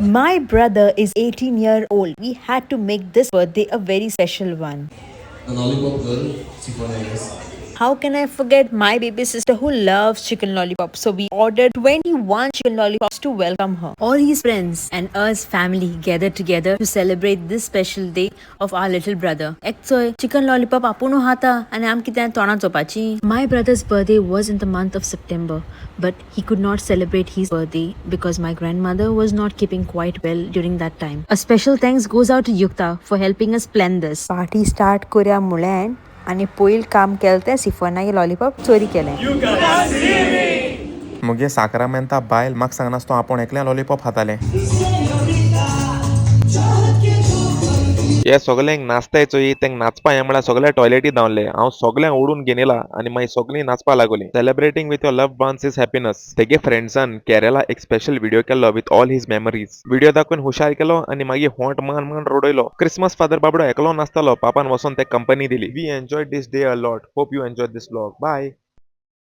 My brother is 18-year-old. We had to make this birthday a very special one. The lollipop girl, Sifon, I guess. How can I forget my baby sister who loves chicken lollipops? So we ordered 21 chicken lollipops to welcome her. All his friends and us family gathered together to celebrate this special day of our little brother. Ektoy, chicken lollipop apuno hata and am kitan tona chopachi. My brother's birthday was in the month of September, but he could not celebrate his birthday because my grandmother was not keeping quite well during that time. A special thanks goes out to Yukta for helping us plan this. Party start korea mulan आणि पयल काम केलं ते सिफोनागे lollipop चोरी केलें. मुगे साकरामेंता बायल म्हाका सांगनासतो आपूण एकलें लॉलीपॉप खातालें. हे सगल्यांक नाचताय चोई तेंक नाचपा हें म्हळ्यार सगळे टॉयलेटी धांवले. हांव सगळ्यांक ओडून घेवन येयला आनी मागीर सगळीं नाचपा लागली. Celebrating with your loved ones is happiness. तेगे फ्रेंड्सान कॅरेला एक स्पेशल व्हिडिओ केल्लो with all his memories. Video दाखोवन हुशार केलो आनी मागीर होंट मान रोडयलो. क्रिसमस फादर बाबडो एकलो नाचतालो. पापान वचोन ते कंपनी दिली. We enjoyed this day a lot. Hope you enjoy this vlog. Bye.